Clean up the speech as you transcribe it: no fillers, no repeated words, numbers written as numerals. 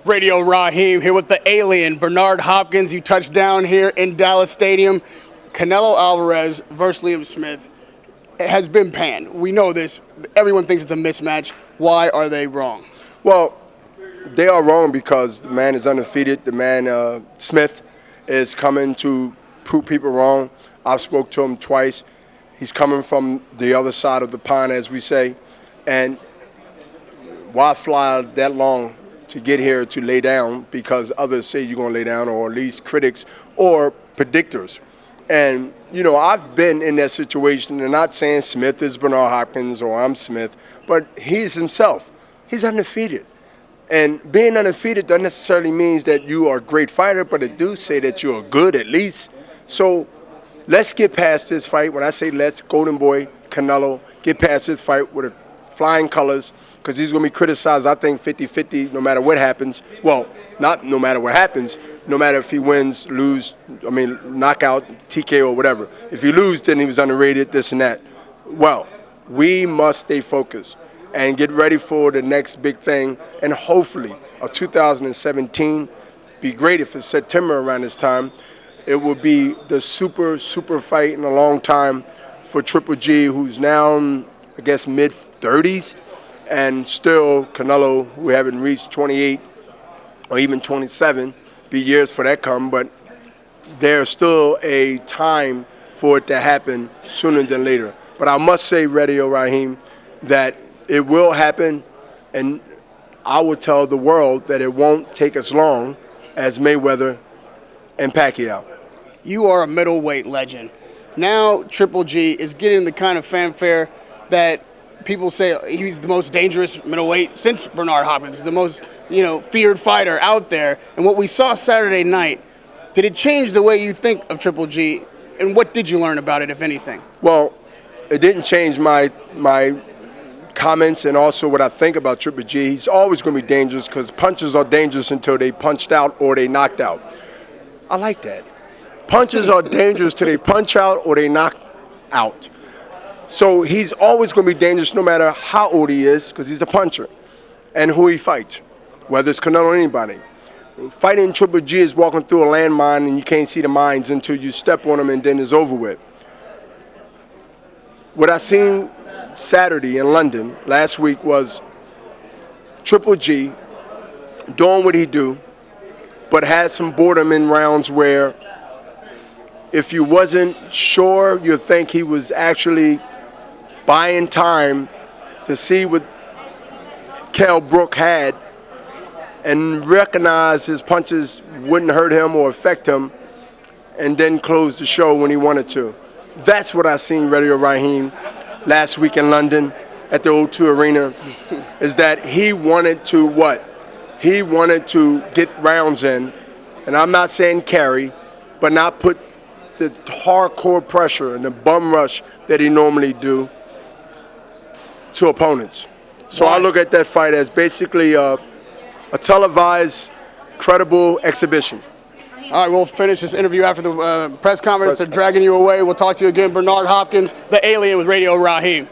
Radio Raheem here with the alien, Bernard Hopkins. You touched down here in Dallas Stadium. Canelo Alvarez versus Liam Smith has been panned. We know this. Everyone thinks it's a mismatch. Why are they wrong? Well, they are wrong because the man is undefeated. The man, Smith, is coming to prove people wrong. I've spoke to him twice. He's coming from the other side of the pond, as we say. And why fly that long to get here to lay down because others say you're going to lay down, or at least critics or predictors. And, you know, I've been in that situation, and not saying Smith is Bernard Hopkins or I'm Smith, but he's himself. He's undefeated. And being undefeated doesn't necessarily mean that you are a great fighter, but it do say that you're good at least. So let's get past this fight. When I say let's, Golden Boy, Canelo, get past this fight with flying colors, because he's going to be criticized, I think, 50-50 no matter what happens. Well, not no matter what happens, no matter if he wins, lose, knockout, TKO, whatever. If he loses, then he was underrated, this and that. Well, we must stay focused and get ready for the next big thing, and hopefully, 2017, be great if it's September around this time. It will be the super fight in a long time for Triple G, who's now, I guess, mid-30s, and still Canelo, who haven't reached 28 or even 27, be years for that come, but there's still a time for it to happen sooner than later. But I must say, Radio Raheem, that it will happen, and I will tell the world that it won't take as long as Mayweather and Pacquiao. You are a middleweight legend. Now Triple G is getting the kind of fanfare that people say he's the most dangerous middleweight since Bernard Hopkins, the most, feared fighter out there. And what we saw Saturday night, did it change the way you think of Triple G? And what did you learn about it, if anything? Well, it didn't change my comments and also what I think about Triple G. He's always going to be dangerous because punches are dangerous until they punched out or they knocked out. I like that. Punches are dangerous till they punch out or they knock out. So he's always going to be dangerous no matter how old he is, because he's a puncher, and who he fights, whether it's Canelo or anybody. Fighting Triple G is walking through a landmine and you can't see the mines until you step on them and then it's over with. What I seen Saturday in London last week was Triple G doing what he do, but had some boredom in rounds where if you wasn't sure, you'd think he was actually buying time to see what Kell Brook had and recognize his punches wouldn't hurt him or affect him, and then close the show when he wanted to. That's what I seen Radio Raheem last week in London at the O2 Arena, is that he wanted to what? He wanted to get rounds in, and I'm not saying carry, but not put the hardcore pressure and the bum rush that he normally do to opponents. So I look at that fight as basically a televised, credible exhibition. All right, we'll finish this interview after the press conference. They're dragging you away. We'll talk to you again. Bernard Hopkins, the alien with Radio Raheem.